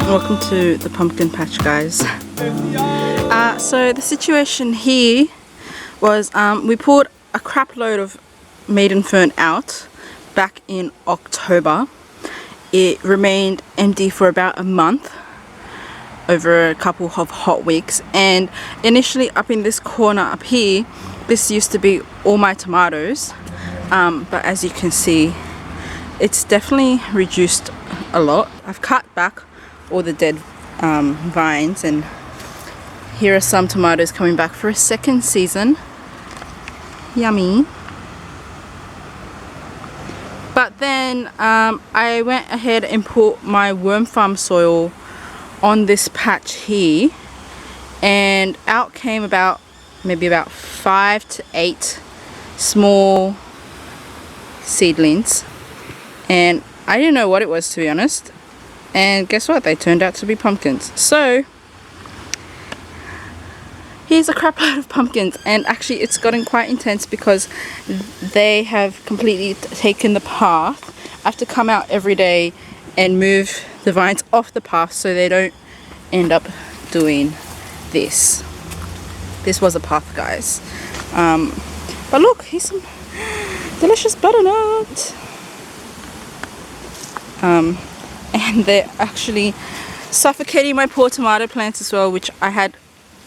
Welcome to the pumpkin patch, guys. So the situation here was we pulled a crap load of maiden fern out back in October. It remained empty for about a month over a couple of hot weeks, and initially up in this corner up here, this used to be all my tomatoes, but as you can see, it's definitely reduced a lot. I've cut back all the dead vines, and here are some tomatoes coming back for a second season. Yummy. But then I went ahead and put my worm farm soil on this patch here, and out came maybe about 5 to 8 small seedlings, and I didn't know what it was, to be honest. And guess what? They turned out to be pumpkins. So here's a crap load of pumpkins, and actually it's gotten quite intense because they have completely taken the path. I have to come out every day and move the vines off the path so they don't end up doing this. This was a path, guys. But look, here's some delicious butternut. And they're actually suffocating my poor tomato plants as well, which I had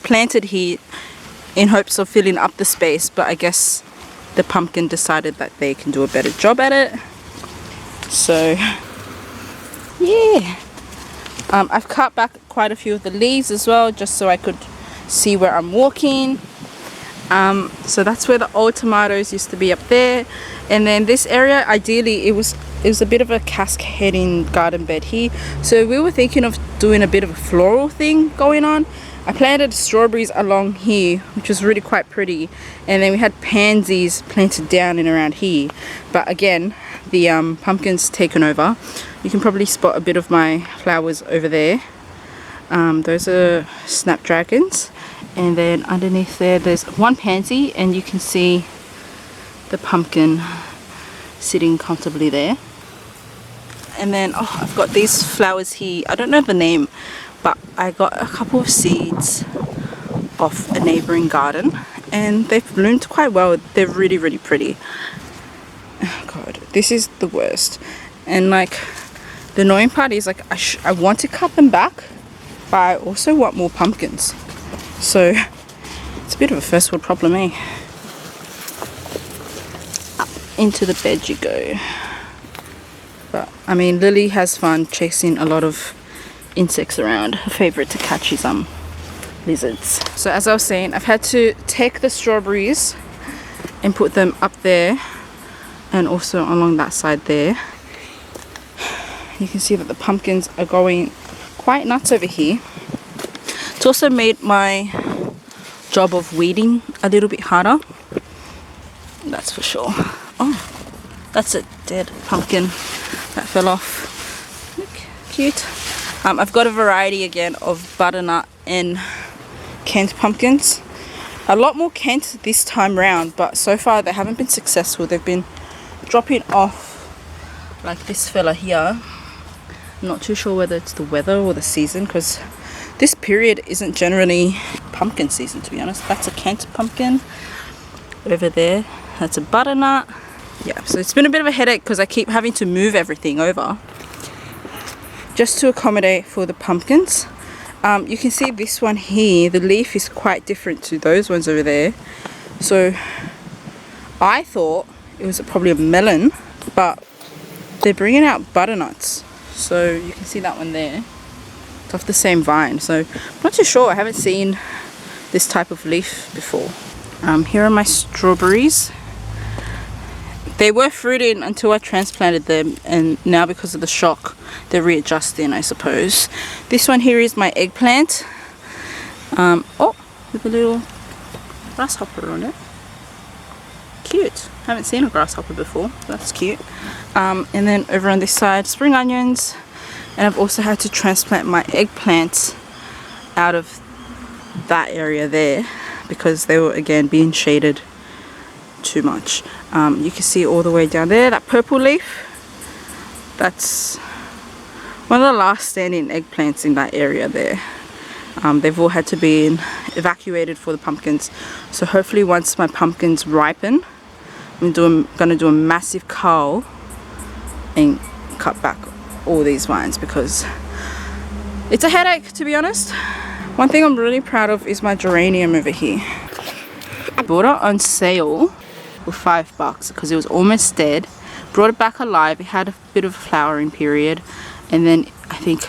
planted here in hopes of filling up the space, but I guess the pumpkin decided that they can do a better job at it. So yeah, I've cut back quite a few of the leaves as well, just so I could see where I'm walking. So that's where the old tomatoes used to be, up there. And then this area, ideally it was a bit of a cascading garden bed here, so we were thinking of doing a bit of a floral thing going on. I planted strawberries along here, which was really quite pretty, and then we had pansies planted down and around here, but again the pumpkins taken over. You can probably spot a bit of my flowers over there. Those are snapdragons, and then underneath there's one pansy, and you can see the pumpkin sitting comfortably there. And then I've got these flowers here. I don't know the name, but I got a couple of seeds off a neighboring garden, and they've bloomed quite well. They're really, really pretty. Oh God, this is the worst. And like, the annoying part is like I want to cut them back, but I also want more pumpkins. So it's a bit of a first world problem, eh? Up into the bed you go. But I mean, Lily has fun chasing a lot of insects around. Her favorite to catch is lizards. So as I was saying, I've had to take the strawberries and put them up there, and also along that side there. You can see that the pumpkins are going quite nuts over here. It's also made my job of weeding a little bit harder, that's for sure. Oh, that's a dead pumpkin that fell off. Look, cute. I've got a variety again of butternut and Kent pumpkins. A lot more Kent this time round, but so far they haven't been successful. They've been dropping off like this fella here. I'm not too sure whether it's the weather or the season, because this period isn't generally pumpkin season, to be honest. That's a Kent pumpkin over there. That's a butternut. Yeah, so it's been a bit of a headache because I keep having to move everything over just to accommodate for the pumpkins. You can see this one here, the leaf is quite different to those ones over there. So I thought it was probably a melon, but they're bringing out butternuts. So you can see that one there. It's off the same vine. So I'm not too sure. I haven't seen this type of leaf before. Here are my strawberries. They were fruiting until I transplanted them, and now because of the shock they're readjusting, I suppose. This one here is my eggplant. Oh, with a little grasshopper on it. Cute. Haven't seen a grasshopper before. That's cute. And then over on this side, spring onions. And I've also had to transplant my eggplants out of that area there because they were again being shaded too much. You can see all the way down there, that purple leaf. That's one of the last standing eggplants in that area there. They've all had to be evacuated for the pumpkins. So hopefully once my pumpkins ripen, I'm gonna do a massive cull and cut back all these vines because it's a headache, to be honest. One thing I'm really proud of is my geranium over here. I bought it on sale for $5 because it was almost dead. Brought it back alive. It had a bit of a flowering period, and then I think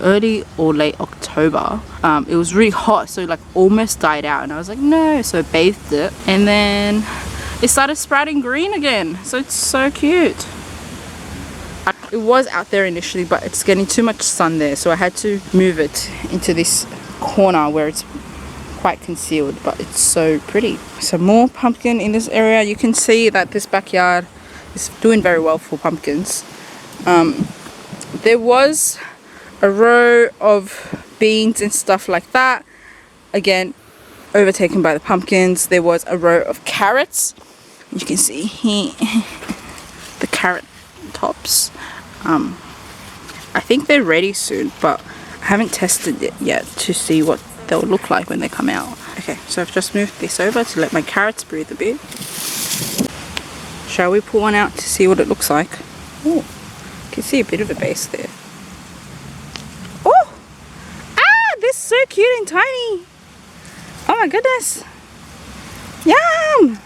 early or late October it was really hot, so like almost died out, and I was like no, so I bathed it and then it started sprouting green again. So it's so cute. It was out there initially, but it's getting too much sun there, so I had to move it into this corner where it's quite concealed, but it's so pretty. So more pumpkin in this area. You can see that this backyard is doing very well for pumpkins. There was a row of beans and stuff like that, again overtaken by the pumpkins. There was a row of carrots. You can see here the carrot tops. I think they're ready soon, but I haven't tested it yet to see what they'll look like when they come out. Okay, so I've just moved this over to let my carrots breathe a bit. Shall we pull one out to see what it looks like? Oh, you can see a bit of a base there. Oh! Ah! They're so cute and tiny! Oh my goodness! Yum!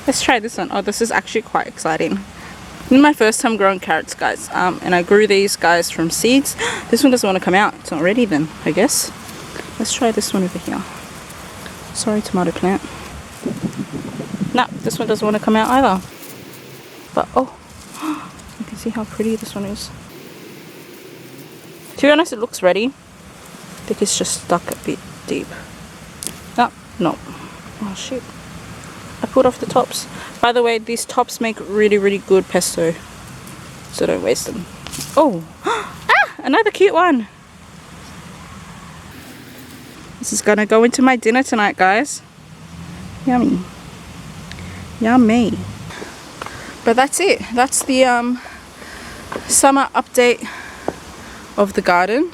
Let's try this one. Oh, this is actually quite exciting. This is my first time growing carrots, guys. And I grew these guys from seeds. This one doesn't want to come out. It's not ready then, I guess. Let's try this one over here. Sorry, tomato plant. No, this one doesn't want to come out either. But oh, you can see how pretty this one is. To be honest, it looks ready. I think it's just stuck a bit deep. No, no. Oh shit. I pulled off the tops. By the way, these tops make really, really good pesto. So don't waste them. Oh, ah, another cute one. This is gonna go into my dinner tonight, guys. Yummy. Yummy. But that's it. That's the summer update of the garden.